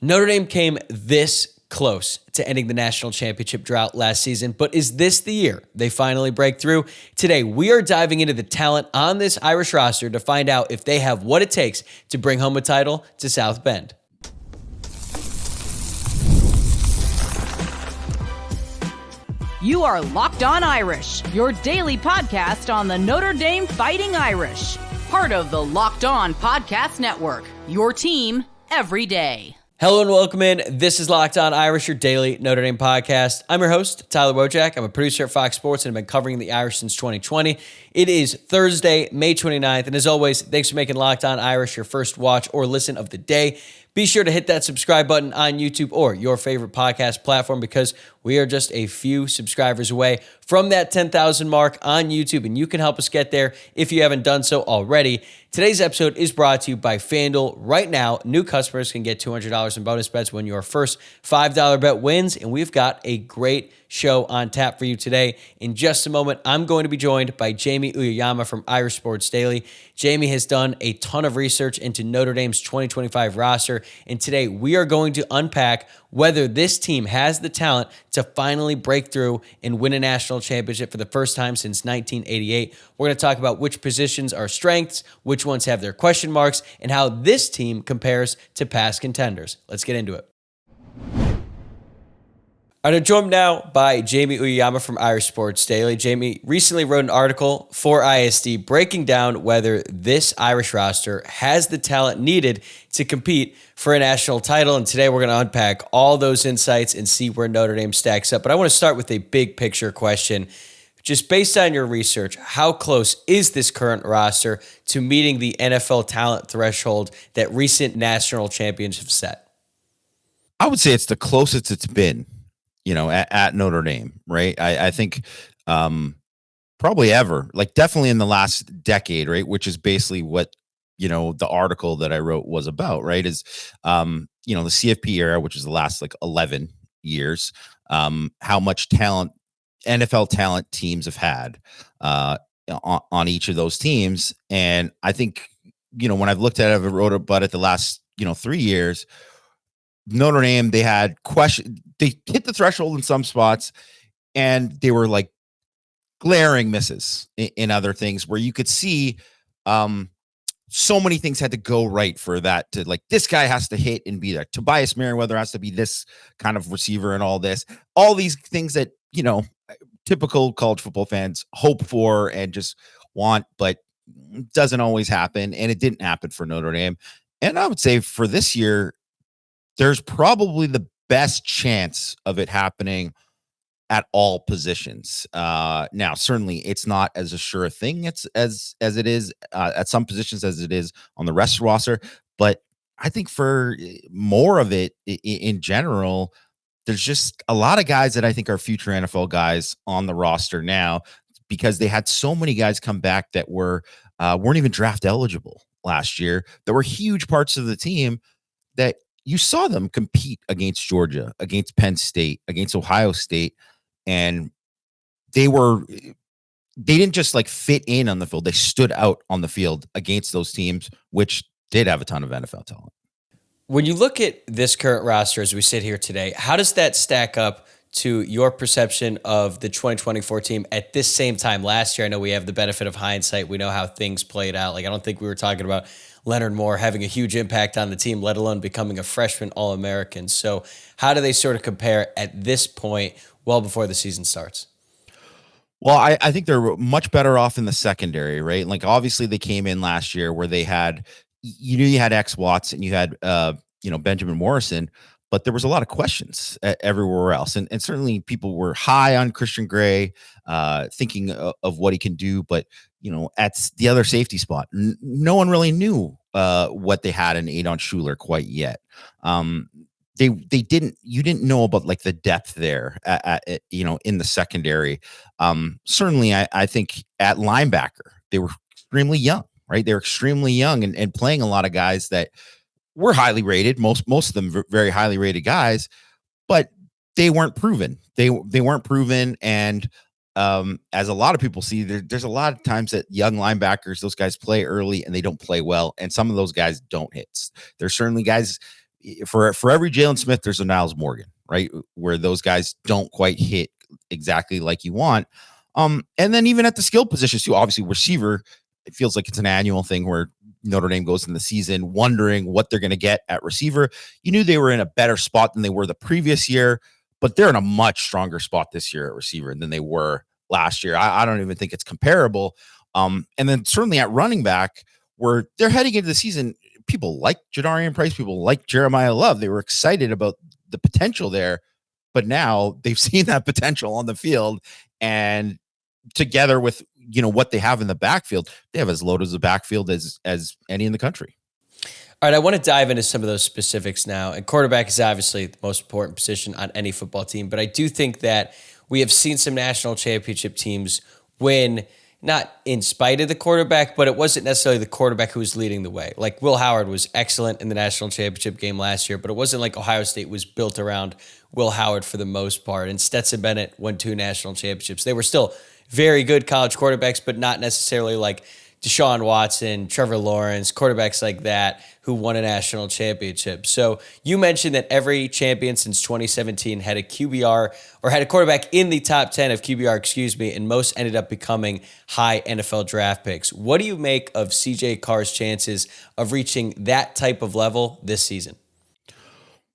Notre Dame came this close to ending the national championship drought last season, but is this the year they finally break through? Today, we are diving into the talent on this Irish roster to find out if they have what it takes to bring home a title to South Bend. You are Locked On Irish, your daily podcast on the Notre Dame Fighting Irish. Part of the Locked On Podcast Network, your team every day. Hello and welcome in. This is Locked On Irish, your daily Notre Dame podcast. I'm your host, Tyler Wojciak. I'm a producer at Fox Sports and have been covering the Irish since 2020. It is Thursday, May 29th, and as always, thanks for making Locked On Irish your first watch or listen of the day. Be sure to hit that subscribe button on YouTube or your favorite podcast platform because we are just a few subscribers away from that 10,000 mark on YouTube, and you can help us get there if you haven't done so already. Today's episode is brought to you by FanDuel. Right now, new customers can get $200 in bonus bets when your first $5 bet wins, and we've got a great show on tap for you today. In just a moment, I'm going to be joined by Jamie Uyeyama from Irish Sports Daily. Jamie has done a ton of research into Notre Dame's 2025 roster, and today we are going to unpack whether this team has the talent to finally break through and win a national championship for the first time since 1988. We're going to talk about which positions are strengths, which ones have their question marks, and how this team compares to past contenders. Let's get into it. I'm joined now by Jamie Uyeyama from Irish Sports Daily. Jamie recently wrote an article for ISD breaking down whether this Irish roster has the talent needed to compete for a national title. And today we're going to unpack all those insights and see where Notre Dame stacks up. But I want to start with a big picture question. Just based on your research, how close is this current roster to meeting the NFL talent threshold that recent national champions have set? I would say it's the closest it's been. At Notre Dame, right? I think probably ever, like definitely in the last decade, right? Which is basically what, the article that I wrote was about, right? Is, the CFP era, which is the last like 11 years, how much talent, NFL talent teams have had on each of those teams. And I think, when I've looked at it, I've wrote about it the last, 3 years, Notre Dame, they had they hit the threshold in some spots and they were like glaring misses in other things where you could see so many things had to go right for that to like, this guy has to hit and be there. Tobias Merriweather has to be this kind of receiver and all these things that, typical college football fans hope for and just want, but doesn't always happen. And it didn't happen for Notre Dame. And I would say for this year, there's probably the best chance of it happening at all positions. Now, certainly it's not as a sure thing as it is at some positions as it is on the rest of the roster. But I think for more of it in general, there's just a lot of guys that I think are future NFL guys on the roster now because they had so many guys come back that weren't even draft eligible last year. There were huge parts of the team that you saw them compete against Georgia, against Penn State, against Ohio State, and they didn't just like fit in on the field. They stood out on the field against those teams, which did have a ton of NFL talent. When you look at this current roster as we sit here today, how does that stack up to your perception of the 2024 team at this same time last year? I know we have the benefit of hindsight. We know how things played out. Like, I don't think we were talking about Leonard Moore having a huge impact on the team, let alone becoming a freshman All-American. So how do they sort of compare at this point, well before the season starts? Well, I think they're much better off in the secondary, right? Like, obviously they came in last year where they had, you had X Watts and you had, Benjamin Morrison, but there was a lot of questions everywhere else. And certainly people were high on Christian Gray, thinking of what he can do. But, at the other safety spot, no one really knew what they had in Adon Schuler quite yet. You didn't know about like the depth there in the secondary. Certainly I think at linebacker, they were extremely young, right? They were extremely young and playing a lot of guys that were highly rated, most of them very highly rated guys, but they weren't proven. They weren't proven. And as a lot of people see, there's a lot of times that young linebackers, those guys play early and they don't play well. And some of those guys don't hit. There's certainly guys for every Jalen Smith, there's a Niles Morgan, right? Where those guys don't quite hit exactly like you want. And then even at the skill positions too, obviously receiver, it feels like it's an annual thing where Notre Dame goes in the season wondering what they're going to get at receiver. You knew they were in a better spot than they were the previous year, but they're in a much stronger spot this year at receiver than they were last year. I don't even think it's comparable. And then certainly at running back, where they're heading into the season, people like Jadarian Price, people like Jeremiah Love. They were excited about the potential there, but now they've seen that potential on the field, and together with what they have in the backfield, they have as loaded as a backfield as any in the country. All right, I want to dive into some of those specifics now. And quarterback is obviously the most important position on any football team, but I do think that we have seen some national championship teams win, not in spite of the quarterback, but it wasn't necessarily the quarterback who was leading the way. Like Will Howard was excellent in the national championship game last year, but it wasn't like Ohio State was built around Will Howard for the most part. And Stetson Bennett won 2 national championships. They were still very good college quarterbacks, but not necessarily like Deshaun Watson, Trevor Lawrence, quarterbacks like that who won a national championship. So you mentioned that every champion since 2017 had a QBR or had a quarterback in the top 10 of QBR, and most ended up becoming high NFL draft picks. What do you make of CJ Carr's chances of reaching that type of level this season?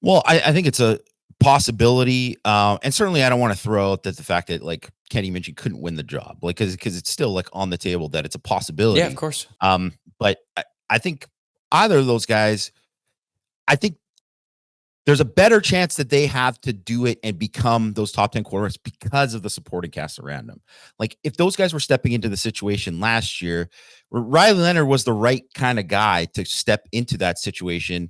Well, I think it's a possibility. And certainly I don't want to throw out that the fact that like Kenny Minchey couldn't win the job, like, cause it's still like on the table that it's a possibility. Yeah, of course. But I think either of those guys, I think there's a better chance that they have to do it and become those top 10 quarterbacks because of the supporting cast around them. Like if those guys were stepping into the situation last year, Riley Leonard was the right kind of guy to step into that situation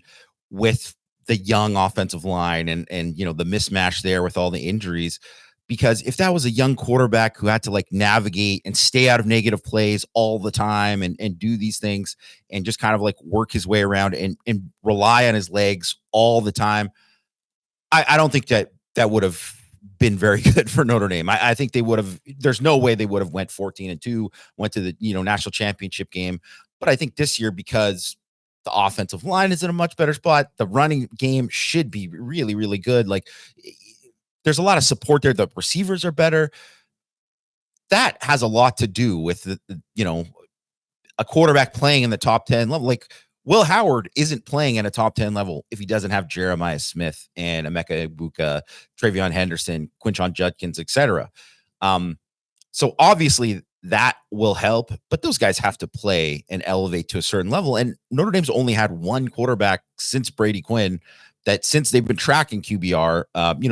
with the young offensive line and the mismatch there with all the injuries. Because if that was a young quarterback who had to like navigate and stay out of negative plays all the time and do these things and just kind of like work his way around and rely on his legs all the time, I don't think that would have been very good for Notre Dame. I think they would have, there's no way they would have went 14-2, went to the national championship game. But I think this year, because the offensive line is in a much better spot, the running game should be really, really good. Like, there's a lot of support there. The receivers are better. That has a lot to do with a quarterback playing in the top 10 level. Like Will Howard isn't playing at a top 10 level if he doesn't have Jeremiah Smith and Emeka Egbuka, Travion Henderson, Quinshon Judkins, etc. So obviously that will help, but those guys have to play and elevate to a certain level. And Notre Dame's only had one quarterback since Brady Quinn that since they've been tracking QBR,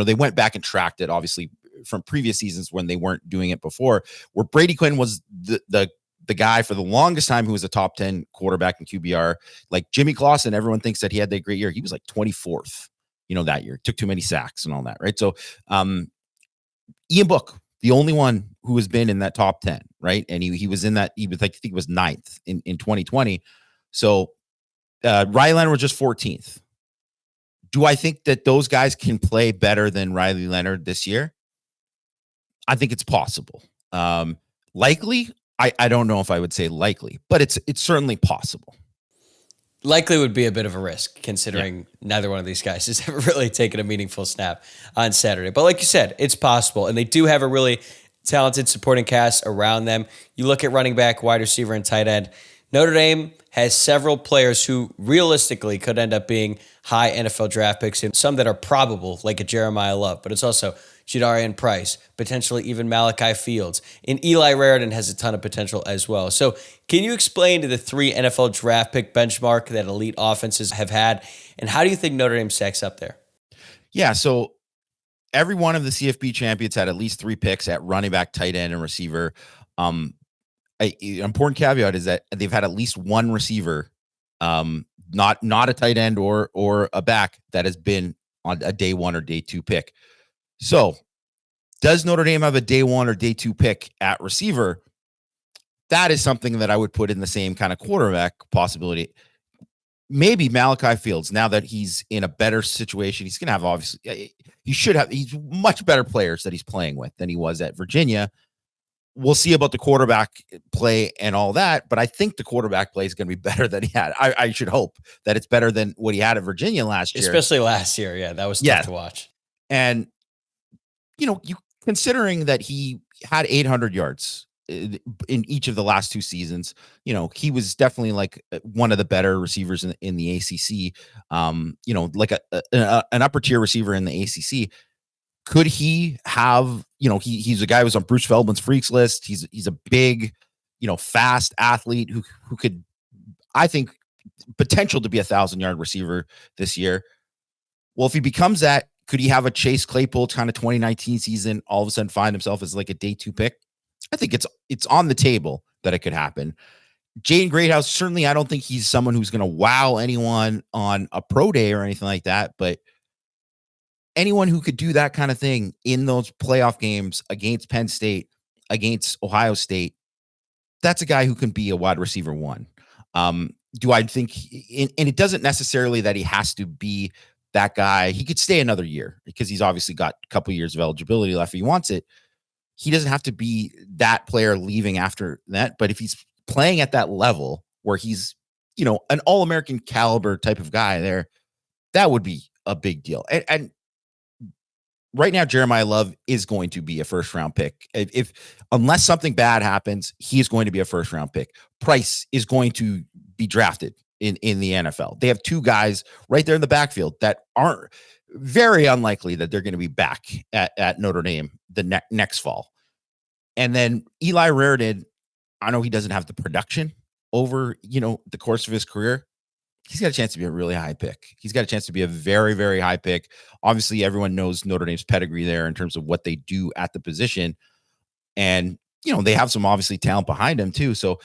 they went back and tracked it, obviously, from previous seasons when they weren't doing it before, where Brady Quinn was the guy for the longest time who was a top 10 quarterback in QBR. Like Jimmy Clausen, everyone thinks that he had that great year. He was like 24th, that year. Took too many sacks and all that, right? So Ian Book, the only one who has been in that top 10, right? And he was in that, I think he was 9th in 2020. So Riley Leonard was just 14th. Do I think that those guys can play better than Riley Leonard this year? I think it's possible. Likely, I don't know if I would say likely, but it's certainly possible. Likely would be a bit of a risk considering neither one of these guys has ever really taken a meaningful snap on Saturday. But like you said, it's possible. And they do have a really talented supporting cast around them. You look at running back, wide receiver, and tight end. Notre Dame has several players who realistically could end up being high NFL draft picks, and some that are probable, like a Jeremiah Love, but it's also Jadarian Price, potentially even Malachi Fields. And Eli Raridan has a ton of potential as well. So can you explain to the 3 NFL draft pick benchmark that elite offenses have had, and how do you think Notre Dame stacks up there? Yeah, so every one of the CFB champions had at least 3 picks at running back, tight end, and receiver. An important caveat is that they've had at least one receiver, not a tight end or a back, that has been on a day 1 or day 2 pick. So does Notre Dame have a day 1 or day 2 pick at receiver? That is something that I would put in the same kind of quarterback possibility. Maybe Malachi Fields, now that he's in a better situation, he's going to have, obviously, he's much better players that he's playing with than he was at Virginia. we'll see about the quarterback play and all that, but I think the quarterback play is going to be better than he had. I should hope that it's better than what he had at Virginia last year. Especially last year. Yeah, that was tough to watch. And, you considering that he had 800 yards in each of the last two seasons, he was definitely like one of the better receivers in the ACC, like an upper tier receiver in the ACC. Could he have, he's a guy who was on Bruce Feldman's freaks list. He's a big, fast athlete who could, I think, potential to be 1,000-yard receiver this year. Well, if he becomes that, could he have a Chase Claypool kind of 2019 season, all of a sudden find himself as like a day 2 pick? I think it's on the table that it could happen. Jaden Greathouse, certainly I don't think he's someone who's going to wow anyone on a pro day or anything like that, but anyone who could do that kind of thing in those playoff games against Penn State, against Ohio State, that's a guy who can be a wide receiver 1. Do I think, and it doesn't necessarily that he has to be that guy. He could stay another year because he's obviously got a couple years of eligibility left if he wants it. He doesn't have to be that player leaving after that. But if he's playing at that level where he's, an All-American caliber type of guy there, that would be a big deal. And right now, Jeremiah Love is going to be a first-round pick. Unless something bad happens, he is going to be a first-round pick. Price is going to be drafted in the NFL. They have 2 guys right there in the backfield that aren't very unlikely that they're going to be back at Notre Dame the next fall. And then Eli Raridon, I know he doesn't have the production over, the course of his career. He's got a chance to be a really high pick. He's got a chance to be a very, very high pick. Obviously, everyone knows Notre Dame's pedigree there in terms of what they do at the position. And, they have some obviously talent behind him too. So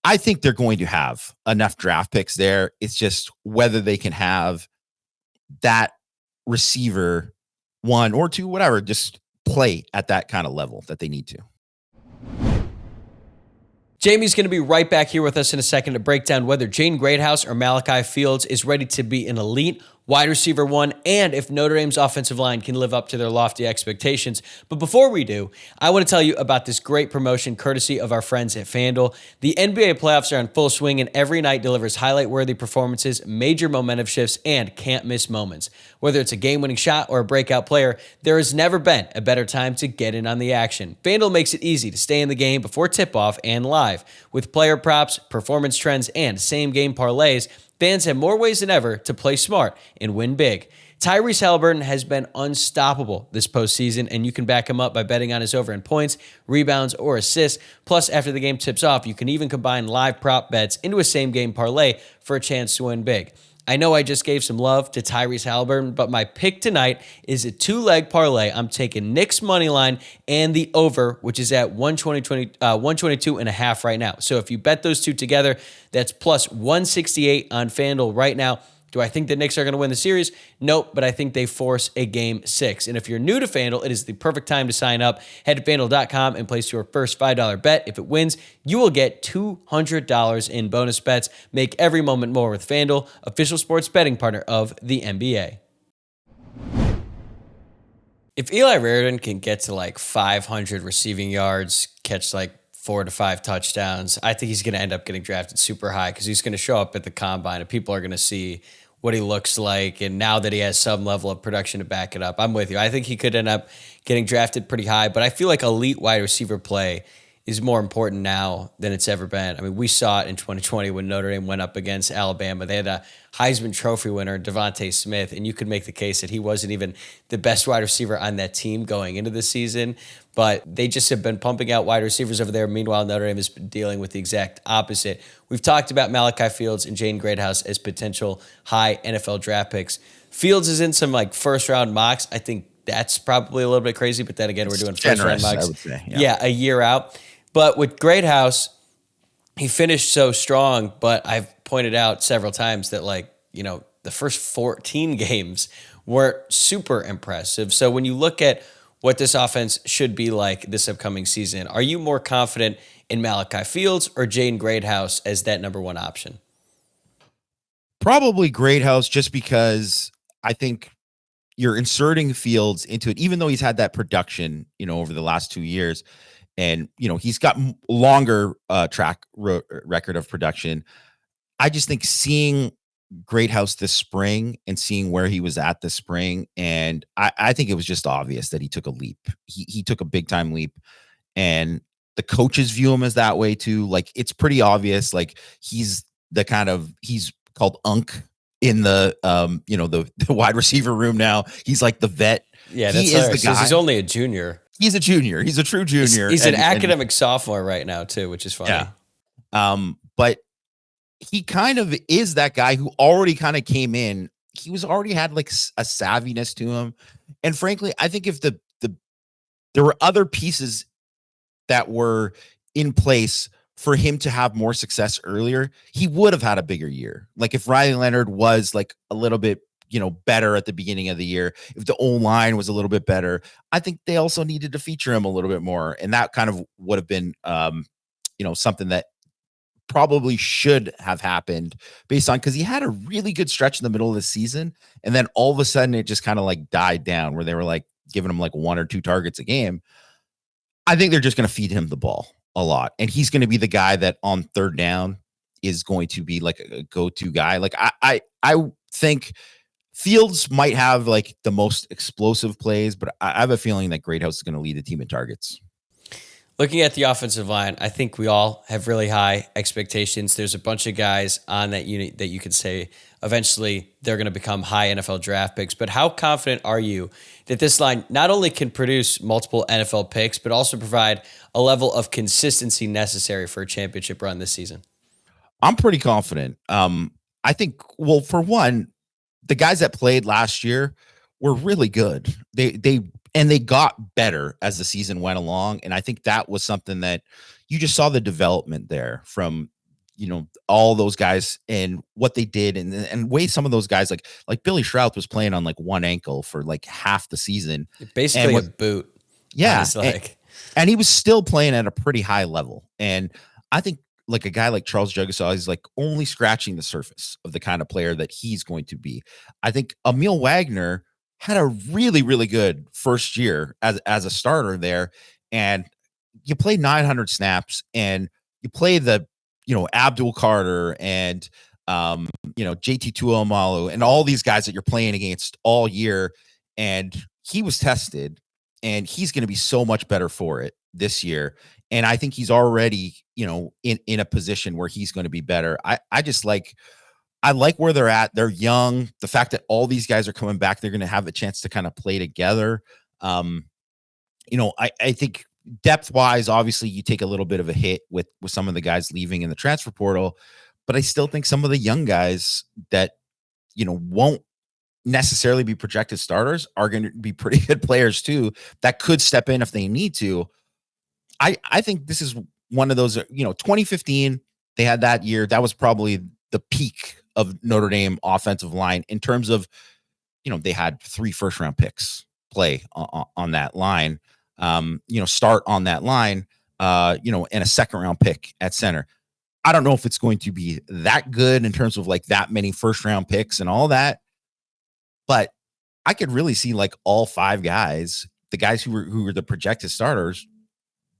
I think they're going to have enough draft picks there. It's just whether they can have that receiver 1 or 2, whatever, just play at that kind of level that they need to. Jamie's going to be right back here with us in a second to break down whether Jaden Greathouse or Malachi Fields is ready to be an elite wide receiver 1, and if Notre Dame's offensive line can live up to their lofty expectations. But before we do, I want to tell you about this great promotion courtesy of our friends at FanDuel. The NBA playoffs are in full swing, and every night delivers highlight-worthy performances, major momentum shifts, and can't-miss moments. Whether it's a game-winning shot or a breakout player, there has never been a better time to get in on the action. FanDuel makes it easy to stay in the game before tip-off and live. With player props, performance trends, and same-game parlays, fans have more ways than ever to play smart and win big. Tyrese Halliburton has been unstoppable this postseason, and you can back him up by betting on his over in points, rebounds, or assists. Plus, after the game tips off, you can even combine live prop bets into a same-game parlay for a chance to win big. I know I just gave some love to Tyrese Halliburton, but my pick tonight is a 2-leg parlay. I'm taking Knicks money line and the over, which is at 122.5 right now. So if you bet those two together, that's plus 168 on FanDuel right now. Do I think the Knicks are going to win the series? Nope, but I think they force a game 6. And if you're new to FanDuel, it is the perfect time to sign up. Head to FanDuel.com and place your first $5 bet. If it wins, you will get $200 in bonus bets. Make every moment more with FanDuel, official sports betting partner of the NBA. If Eli Raridon can get to like 500 receiving yards, catch like 4 to 5 touchdowns, I think he's going to end up getting drafted super high because he's going to show up at the combine and people are going to see what he looks like. And now that he has some level of production to back it up, I'm with you. I think he could end up getting drafted pretty high, but I feel like elite wide receiver play is more important now than it's ever been. I mean, we saw it in 2020 when Notre Dame went up against Alabama. They had a Heisman Trophy winner, Devontae Smith, and you could make the case that he wasn't even the best wide receiver on that team going into the season, but they just have been pumping out wide receivers over there. Meanwhile, Notre Dame has been dealing with the exact opposite. We've talked about Malachi Fields and Jaden Greathouse as potential high NFL draft picks. Fields is in some like first-round mocks. I think that's probably a little bit crazy, but then again, we're doing first-round mocks. I would say, yeah, a year out. But with Greathouse, he finished so strong, but I've pointed out several times that the first 14 games weren't super impressive. So when you look at what this offense should be like this upcoming season, are you more confident in Malachi Fields or Jaden Greathouse as that number one option? Probably Greathouse, just because I think you're inserting Fields into it, even though he's had that production, over the last 2 years. and he's got longer record of production. I just think seeing Greathouse this spring and seeing where he was at this spring, and I think it was just obvious that he took a leap. He took a big time leap, and the coaches view him as that way too. Like, it's pretty obvious. Like, he's called Unk in the the wide receiver room now. He's like the vet. Yeah, that's the guy. He's only a junior. He's a junior. He's a true junior. He's an academic sophomore right now too, which is funny. Yeah. But he kind of is that guy who already kind of came in. He already had like a savviness to him. And frankly, I think if there were other pieces that were in place for him to have more success earlier, he would have had a bigger year. Like, if Riley Leonard was like a little bit, better at the beginning of the year, if the O-line was a little bit better, I think they also needed to feature him a little bit more. And that kind of would have been, something that probably should have happened based on, because he had a really good stretch in the middle of the season. And then all of a sudden it just kind of like died down where they were like giving him like 1 or 2 targets a game. I think they're just going to feed him the ball a lot. And he's going to be the guy that on third down is going to be like a go-to guy. Like, I think Fields might have like the most explosive plays, but I have a feeling that Greathouse is going to lead the team in targets. Looking at the offensive line, I think we all have really high expectations. There's a bunch of guys on that unit that you could say eventually they're going to become high NFL draft picks. But how confident are you that this line not only can produce multiple NFL picks, but also provide a level of consistency necessary for a championship run this season? I'm pretty confident. I think, well, for one, the guys that played last year were really good. They got better as the season went along. And I think that was something that you just saw the development there from, all those guys and what they did. And way some of those guys, like Billy Shrout was playing on like one ankle for like half the season. Basically a boot. Yeah. And he was still playing at a pretty high level. And I think like a guy like Charles Jugusah is like only scratching the surface of the kind of player that he's going to be. I think Emil Wagner had a really, really good first year as a starter there. And you play 900 snaps and you play the, Abdul Carter and, JT Tuimalu and all these guys that you're playing against all year. And he was tested and he's going to be so much better for it this year. And I think he's already, in a position where he's going to be better. I like where they're at. They're young. The fact that all these guys are coming back, they're going to have a chance to kind of play together. I think depth wise, obviously you take a little bit of a hit with some of the guys leaving in the transfer portal, but I still think some of the young guys that, won't necessarily be projected starters are going to be pretty good players too, that could step in if they need to. I think this is one of those, 2015, they had that year. That was probably the peak of Notre Dame offensive line in terms of, they had 3 first-round picks play on that line, start on that line, and a second-round pick at center. I don't know if it's going to be that good in terms of like that many first-round picks and all that, but I could really see like all 5 guys, the guys who were the projected starters,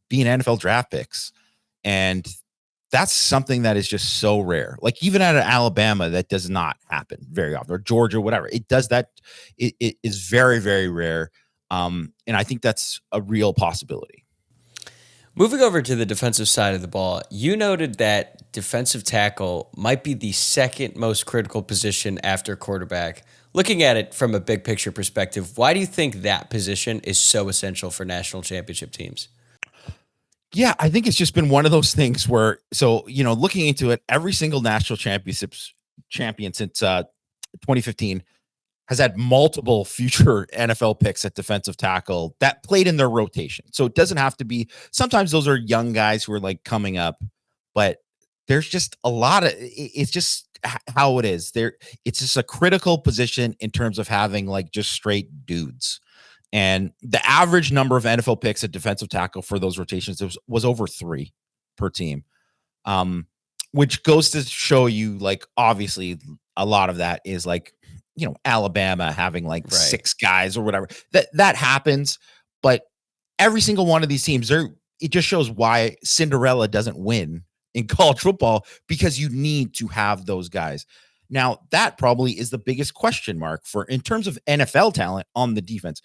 being NFL draft picks. And that's something that is just so rare. Like even at Alabama, that does not happen very often, or Georgia, whatever. It does that. It is very, very rare. And I think that's a real possibility. Moving over to the defensive side of the ball, you noted that defensive tackle might be the second most critical position after quarterback. Looking at it from a big picture perspective, why do you think that position is so essential for national championship teams? Yeah, I think it's just been one of those things where, looking into it, every single national champion since 2015 has had multiple future NFL picks at defensive tackle that played in their rotation. So it doesn't have to be, sometimes those are young guys who are like coming up, but there's just a lot of, it's just how it is there. It's just a critical position in terms of having like just straight dudes. And the average number of NFL picks at defensive tackle for those rotations was over 3 per team, which goes to show you, like, obviously a lot of that is like, Alabama having like 6 guys or whatever that happens. But every single one of these teams, it just shows why Cinderella doesn't win in college football, because you need to have those guys. Now, that probably is the biggest question mark for in terms of NFL talent on the defense.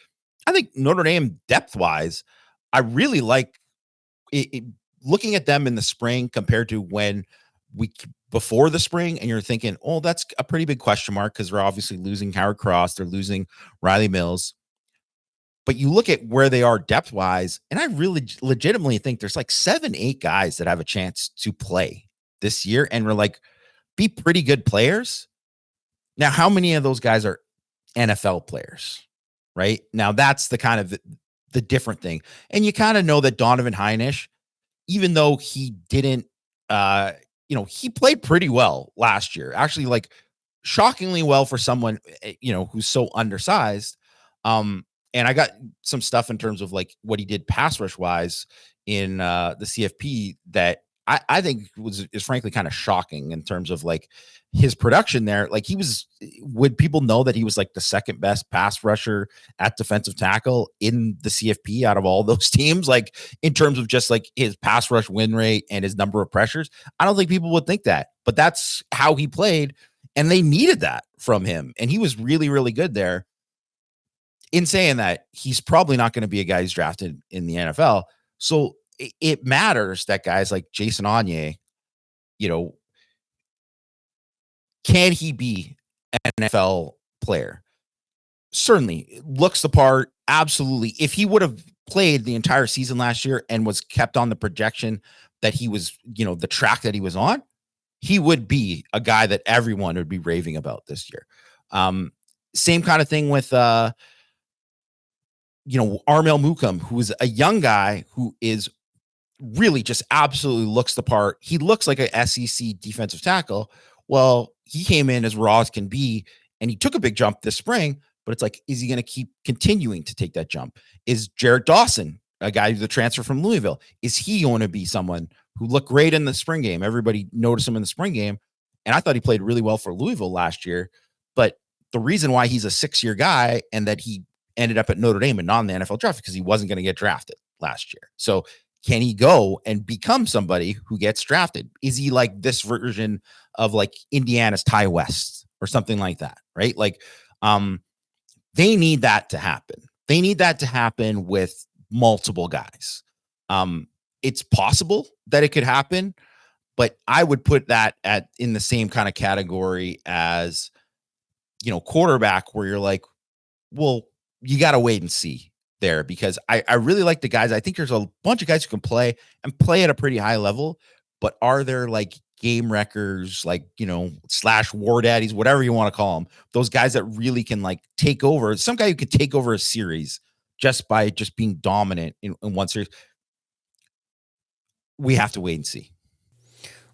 I think Notre Dame depth wise, I really like looking at them in the spring compared to when we before the spring, and you're thinking, oh, that's a pretty big question mark because they're obviously losing Howard Cross, they're losing Riley Mills. But you look at where they are depth wise, and I really legitimately think there's like 7-8 guys that have a chance to play this year and we're like be pretty good players. Now, how many of those guys are NFL players? Right now, that's the kind of the different thing. And you kind of know that Donovan Heinisch, even though he didn't, he played pretty well last year, actually, like shockingly well for someone, who's so undersized. And I got some stuff in terms of like what he did pass rush wise in the CFP that I think is frankly kind of shocking in terms of like his production there. Like would people know that he was like the second best pass rusher at defensive tackle in the CFP out of all those teams? Like in terms of just like his pass rush win rate and his number of pressures, I don't think people would think that, but that's how he played. And they needed that from him. And he was really, really good there. In saying that, he's probably not going to be a guy who's drafted in the NFL. So it matters that guys like Jason Onye, can he be an NFL player? Certainly looks the part. Absolutely. If he would have played the entire season last year and was kept on the projection that he was, the track that he was on, he would be a guy that everyone would be raving about this year. Same kind of thing with, Armel Mukam, who is a young guy who is really just absolutely looks the part. He looks like a SEC defensive tackle. Well, he came in as raw as can be, and he took a big jump this spring, but it's like, is he going to keep continuing to take that jump? Is Jared Dawson, a guy who's a transfer from Louisville, is he going to be someone who looked great in the spring game? Everybody noticed him in the spring game, and I thought he played really well for Louisville last year, but the reason why he's a 6-year guy and that he ended up at Notre Dame and not in the NFL draft because he wasn't going to get drafted last year. So can he go and become somebody who gets drafted? Is he like this version of like Indiana's Ty West or something like that? Right. Like, they need that to happen. They need that to happen with multiple guys. It's possible that it could happen, but I would put that in the same kind of category as, quarterback, where you're like, well, you got to wait and see there, because I really like the guys. I think there's a bunch of guys who can play and play at a pretty high level, but are there like game wreckers, like, / war daddies, whatever you want to call them, those guys that really can like take over, some guy who could take over a series just by just being dominant in one series. We have to wait and see.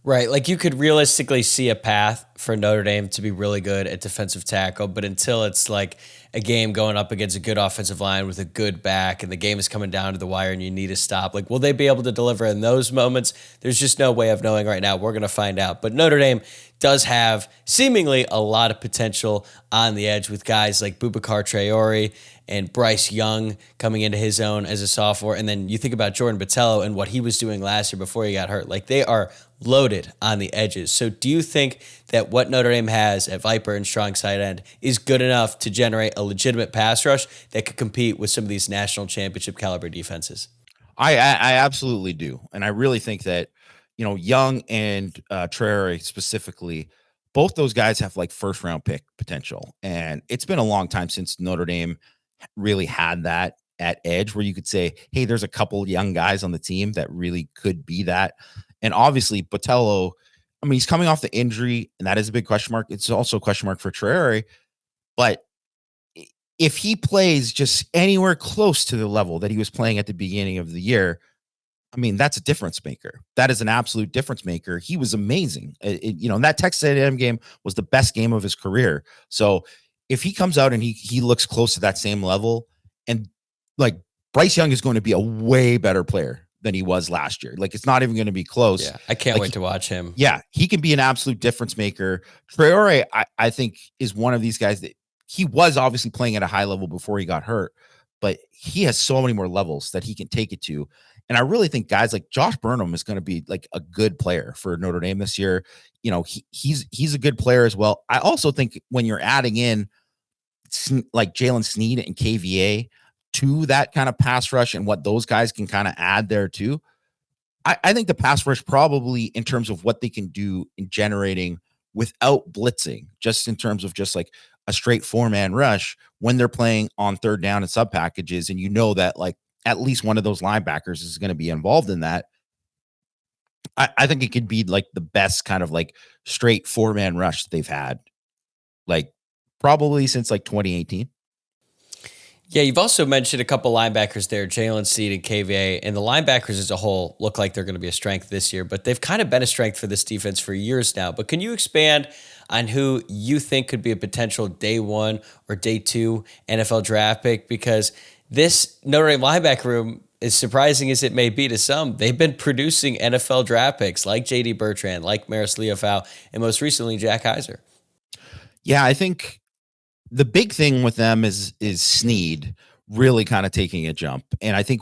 Right. Like you could realistically see a path for Notre Dame to be really good at defensive tackle, but until it's like a game going up against a good offensive line with a good back and the game is coming down to the wire and you need to stop, like, will they be able to deliver in those moments? There's just no way of knowing right now. We're going to find out. But Notre Dame does have seemingly a lot of potential on the edge with guys like Boubacar Traore and Bryce Young coming into his own as a sophomore. And then you think about Jordan Botelho and what he was doing last year before he got hurt. Like, they are loaded on the edges. So do you think that what Notre Dame has at Viper and strong side end is good enough to generate a legitimate pass rush that could compete with some of these national championship caliber defenses? I absolutely do. And I really think that, Young and Traore specifically, both those guys have like first round pick potential. And it's been a long time since Notre Dame really had that at edge where you could say, hey, there's a couple young guys on the team that really could be that. And obviously Botelho, I mean, he's coming off the injury, and that is a big question mark. It's also a question mark for Traore. But if he plays just anywhere close to the level that he was playing at the beginning of the year, I mean, that's a difference maker. That is an absolute difference maker. He was amazing. And that Texas A&M game was the best game of his career. So if he comes out and he looks close to that same level, and like Bryce Young is going to be a way better player than he was last year. Like, it's not even going to be close. Yeah, I can't wait to watch him. Yeah, he can be an absolute difference maker. Traore, I think, is one of these guys that he was obviously playing at a high level before he got hurt, but he has so many more levels that he can take it to. And I really think guys like Josh Burnham is going to be like a good player for Notre Dame this year. He's a good player as well. I also think when you're adding in like Jalen Sneed and KVA to that kind of pass rush and what those guys can kind of add there too, I think the pass rush probably in terms of what they can do in generating without blitzing, just in terms of just like a straight 4-man rush when they're playing on third down and sub packages. And that like at least one of those linebackers is going to be involved in that. I think it could be like the best kind of like straight 4-man rush that they've had, like probably since like 2018. Yeah, you've also mentioned a couple linebackers there, Jalen Seed and KVA, and the linebackers as a whole look like they're going to be a strength this year, but they've kind of been a strength for this defense for years now. But can you expand on who you think could be a potential day 1 or day 2 NFL draft pick? Because this Notre Dame linebacker room, as surprising as it may be to some, they've been producing NFL draft picks like J.D. Bertrand, like Maris Leofau, and most recently Jack Heiser. Yeah, I think the big thing with them is Sneed really kind of taking a jump. And I think,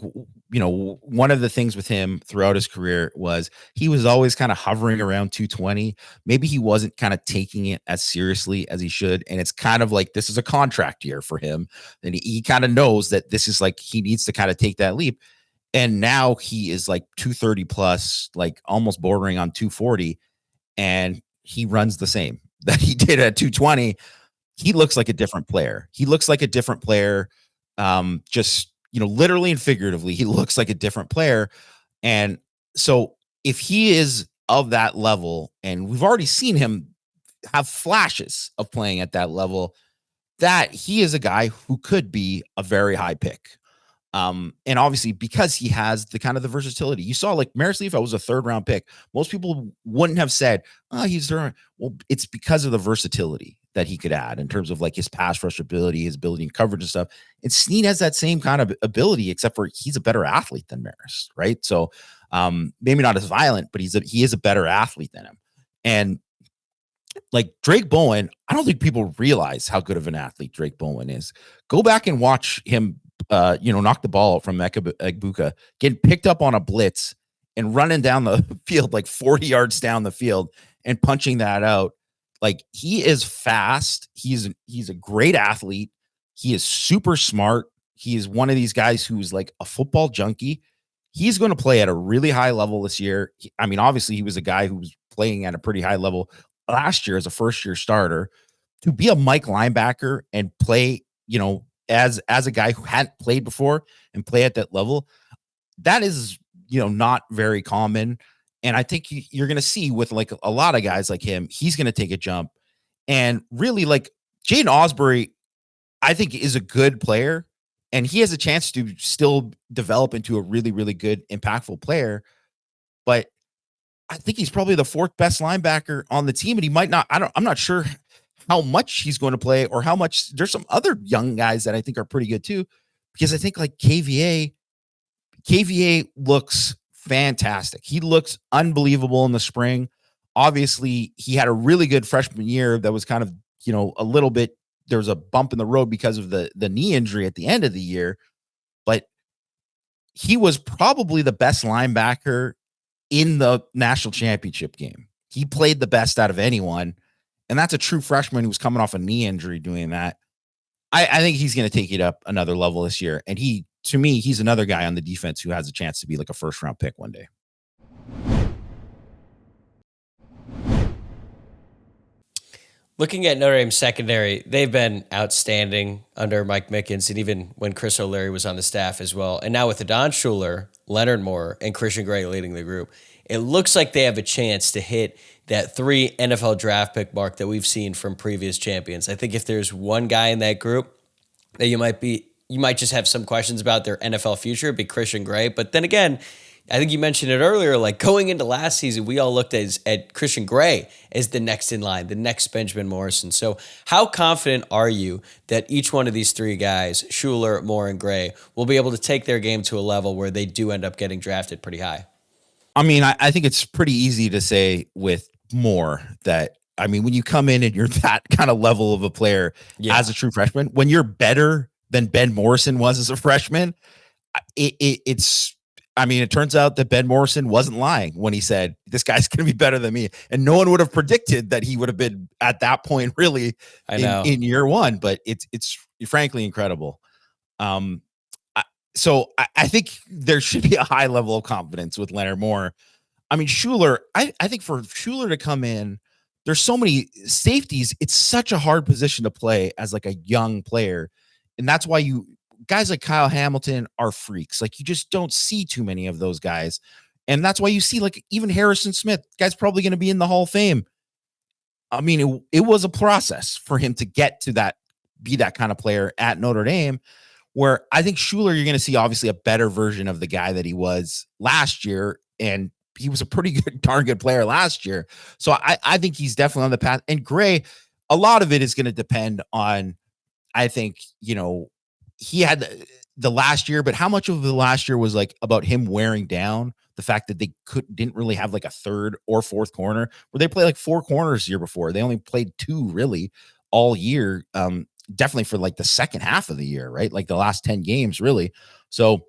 one of the things with him throughout his career was he was always kind of hovering around 220. Maybe he wasn't kind of taking it as seriously as he should. And it's kind of like, this is a contract year for him. And he kind of knows that this is like, he needs to kind of take that leap. And now he is like 230 plus, like almost bordering on 240. And he runs the same that he did at 220. He looks like a different player. Just, literally and figuratively, he looks like a different player. And so if he is of that level, and we've already seen him have flashes of playing at that level, that he is a guy who could be a very high pick. And obviously because he has the kind of the versatility, you saw like Maris Leofau was a 3rd round pick. Most people wouldn't have said, oh, he's there. Well, it's because of the versatility that he could add in terms of like his pass rush ability, his ability in coverage and stuff. And Sneed has that same kind of ability, except for he's a better athlete than Maris, right? So maybe not as violent, but he is a better athlete than him. And like Drake Bowen, I don't think people realize how good of an athlete Drake Bowen is. Go back and watch him knock the ball from Egbuka, getting picked up on a blitz and running down the field like 40 yards down the field and punching that out. Like he is fast. He's a great athlete. He is super smart. He is one of these guys who's like a football junkie. He's going to play at a really high level this year. Obviously he was a guy who was playing at a pretty high level last year as a first-year starter. To be a Mike linebacker and play, as a guy who hadn't played before and play at that level, that is, not very common. And I think you're going to see with like a lot of guys like him, he's going to take a jump. And really like Jaden Osbury, I think is a good player and he has a chance to still develop into a really, really good, impactful player. But I think he's probably the 4th best linebacker on the team. And he might not, I'm not sure how much he's going to play or how much. There's some other young guys that I think are pretty good too, because I think like KVA looks fantastic. He looks unbelievable in the spring. Obviously he had a really good freshman year that was kind of, a little bit, there was a bump in the road because of the knee injury at the end of the year, but he was probably the best linebacker in the national championship game. He played the best out of anyone. And that's a true freshman who was coming off a knee injury doing that. I think he's going to take it up another level this year. And to me, he's another guy on the defense who has a chance to be like a 1st round pick one day. Looking at Notre Dame's secondary, they've been outstanding under Mike Mickens and even when Chris O'Leary was on the staff as well. And now with Adon Schuler, Leonard Moore, and Christian Gray leading the group, it looks like they have a chance to hit that 3 NFL draft pick mark that we've seen from previous champions. I think if there's one guy in that group that you might just have some questions about their NFL future, it'd be Christian Gray. But then again, I think you mentioned it earlier, like going into last season, we all looked at Christian Gray as the next in line, the next Benjamin Morrison. So how confident are you that each one of these 3 guys, Schuler, Moore, and Gray, will be able to take their game to a level where they do end up getting drafted pretty high? I think it's pretty easy to say with Moore that, when you come in and you're that kind of level of a player as a true freshman, when you're better than Ben Morrison was as a freshman, it's I mean, it turns out that Ben Morrison wasn't lying when he said, this guy's going to be better than me. And no one would have predicted that he would have been at that point really in year one, but it's frankly incredible. So I think there should be a high level of confidence with Leonard Moore. I mean, Schuler, I think for Schuler to come in, there's so many safeties. It's such a hard position to play as like a young player. And that's why guys like Kyle Hamilton are freaks. Like you just don't see too many of those guys. And that's why you see like even Harrison Smith, guy's probably going to be in the Hall of Fame. I mean, it was a process for him to get to that, be that kind of player at Notre Dame, where I think Schuler, you're going to see obviously a better version of the guy that he was last year. And he was a pretty good, darn good player last year. So I think he's definitely on the path. And Gray, a lot of it is going to depend on, I think, he had the last year, but how much of the last year was like about him wearing down, the fact that they didn't really have like a third or fourth corner, where they played like four corners the year before. They only played two really all year. Definitely for like the second half of the year, right? Like the last 10 games really. So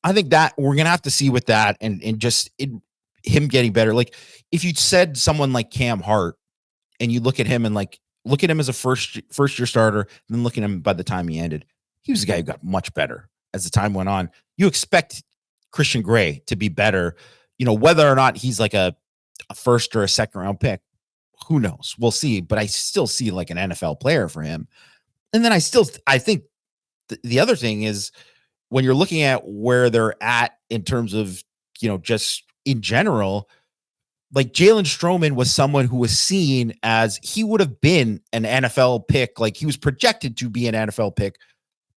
I think that we're going to have to see with that and just him getting better. Like if you said someone like Cam Hart and you look at him and like, look at him as a first year starter, and then look at him by the time he ended. He was a guy who got much better as the time went on. You expect Christian Gray to be better, whether or not he's like a first or a second round pick, who knows? We'll see. But I still see like an NFL player for him. And then I think the other thing is when you're looking at where they're at in terms of, just in general, like Jalen Stroman was someone who was seen as he would have been an NFL pick. Like he was projected to be an NFL pick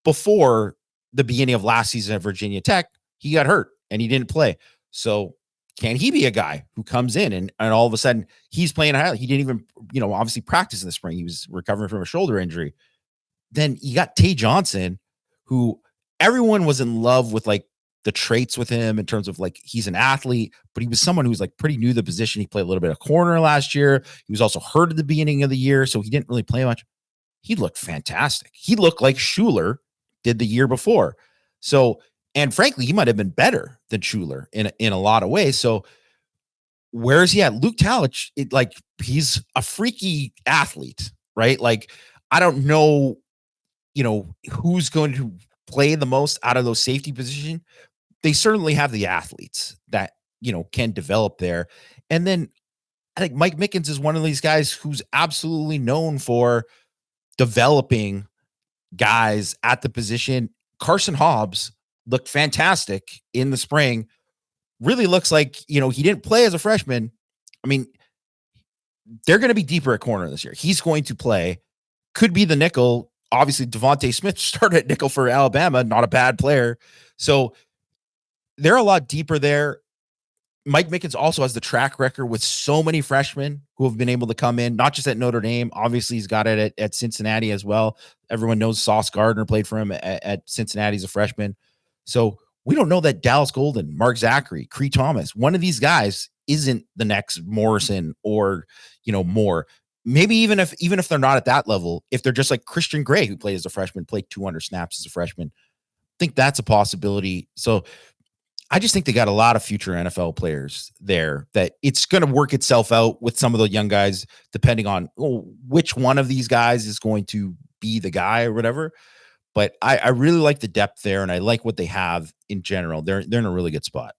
before the beginning of last season at Virginia Tech. He got hurt and he didn't play. So can he be a guy who comes in and all of a sudden he's playing high? He didn't even, obviously practice in the spring. He was recovering from a shoulder injury. Then you got Tay Johnson, who everyone was in love with, like the traits with him in terms of like he's an athlete, but he was someone who was like pretty new to the position. He played a little bit of corner last year. He was also hurt at the beginning of the year, so he didn't really play much. He looked fantastic. He looked like Schuler did the year before. So, and frankly, he might have been better than Schuler in a lot of ways. So where is he at? Luke Talich, he's a freaky athlete, right? Like, I don't know, who's going to play the most out of those safety position. They certainly have the athletes that, can develop there. And then I think Mike Mickens is one of these guys who's absolutely known for developing guys at the position. Carson Hobbs looked fantastic in the spring. Really looks like, he didn't play as a freshman. I mean, they're going to be deeper at corner this year. He's going to play, could be the nickel. Obviously, Devontae Smith started at nickel for Alabama, not a bad player. So they're a lot deeper there. Mike Mickens also has the track record with so many freshmen who have been able to come in, not just at Notre Dame. Obviously, he's got it at Cincinnati as well. Everyone knows Sauce Gardner played for him at Cincinnati as a freshman. So we don't know that Dallas Golden, Mark Zachary, Cree Thomas, one of these guys isn't the next Morrison or, Moore. Maybe even if they're not at that level, if they're just like Christian Gray, who played as a freshman, played 200 snaps as a freshman, I think that's a possibility. So I just think they got a lot of future NFL players there that it's going to work itself out with some of the young guys, depending on which one of these guys is going to be the guy or whatever. But I really like the depth there, and I like what they have in general. They're in a really good spot.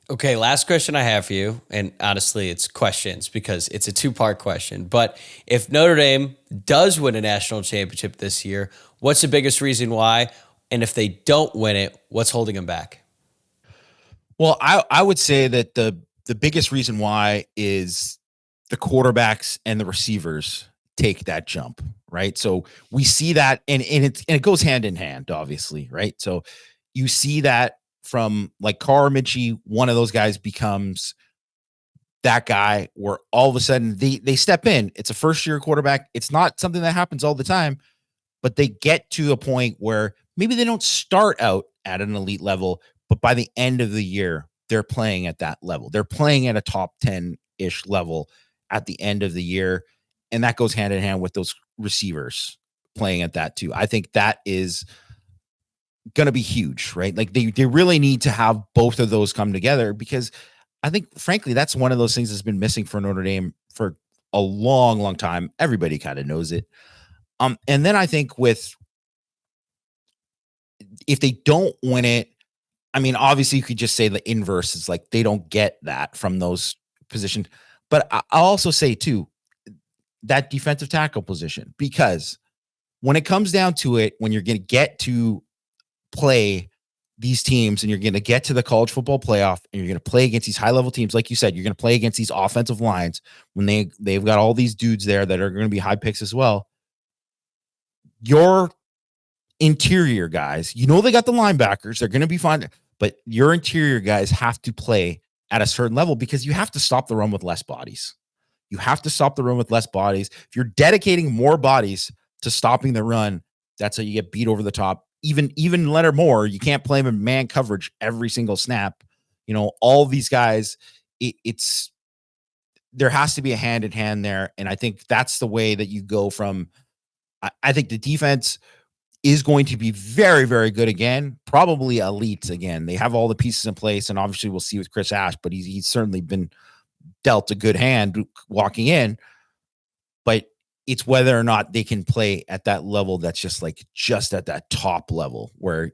Okay, last question I have for you, and honestly, it's questions because it's a two-part question. But if Notre Dame does win a national championship this year, what's the biggest reason why? And if they don't win it, what's holding them back? Well, I would say that the biggest reason why is the quarterbacks and the receivers take that jump, right? So we see that, and it goes hand in hand, obviously, right? So you see that from like Carr Mitchie, one of those guys becomes that guy where all of a sudden they step in. It's a first-year quarterback. It's not something that happens all the time, but they get to a point where maybe they don't start out at an elite level, but by the end of the year, they're playing at that level. They're playing at a top 10-ish level at the end of the year. And that goes hand in hand with those receivers playing at that too. I think that is going to be huge, right? Like they really need to have both of those come together, because I think, frankly, that's one of those things that's been missing for Notre Dame for a long, long time. Everybody kind of knows it. And then I think if they don't win it, I mean, obviously you could just say the inverse is like they don't get that from those positions. But I'll also say too, that defensive tackle position, because when it comes down to it, when you're going to get to play these teams and you're going to get to the college football playoff and you're going to play against these high level teams, like you said, you're going to play against these offensive lines when they've got all these dudes there that are going to be high picks as well. Your interior guys, they got the linebackers, they're going to be fine, but your interior guys have to play at a certain level, because you have to stop the run with less bodies. You have to stop the run with less bodies. If you're dedicating more bodies to stopping the run, that's how you get beat over the top. Even Leonard Moore, you can't play him in man coverage every single snap. All these guys, it's there has to be a hand in hand there. And I think that's the way that you go from, I think the defense is going to be very, very good again, probably elite again. They have all the pieces in place, and obviously we'll see with Chris Ash, but he's certainly been dealt a good hand walking in. But it's whether or not they can play at that level that's just at that top level where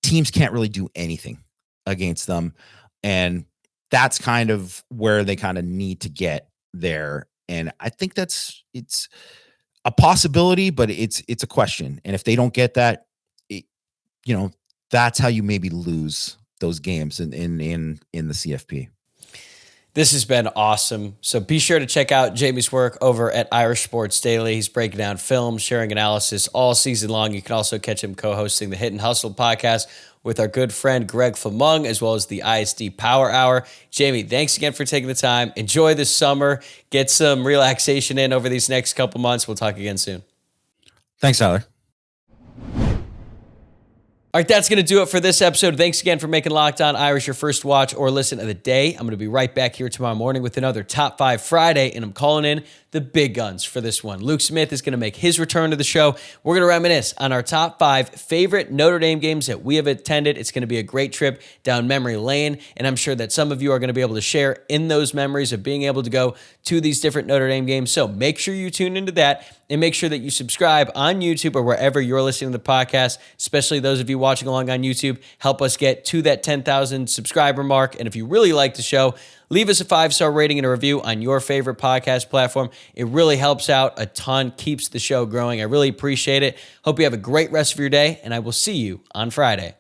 teams can't really do anything against them. And that's kind of where they kind of need to get there. And I think it's a possibility, but it's a question. And if they don't get that, that's how you maybe lose those games in the CFP. This has been awesome. So be sure to check out Jamie's work over at Irish Sports Daily. He's breaking down film, sharing analysis all season long. You can also catch him co-hosting the Hit and Hustle podcast with our good friend Greg Famung, as well as the ISD Power Hour. Jamie, thanks again for taking the time. Enjoy this summer. Get some relaxation in over these next couple months. We'll talk again soon. Thanks, Tyler. All right, that's going to do it for this episode. Thanks again for making Locked On Irish your first watch or listen of the day. I'm going to be right back here tomorrow morning with another Top 5 Friday, and I'm calling in the big guns for this one. Luke Smith is going to make his return to the show. We're going to reminisce on our top 5 favorite Notre Dame games that we have attended. It's going to be a great trip down memory lane, and I'm sure that some of you are going to be able to share in those memories of being able to go to these different Notre Dame games. So make sure you tune into that, and make sure that you subscribe on YouTube or wherever you're listening to the podcast, especially those of you watching along on YouTube. Help us get to that 10,000 subscriber mark. And if you really like the show, leave us a 5-star rating and a review on your favorite podcast platform. It really helps out a ton, keeps the show growing. I really appreciate it. Hope you have a great rest of your day, and I will see you on Friday.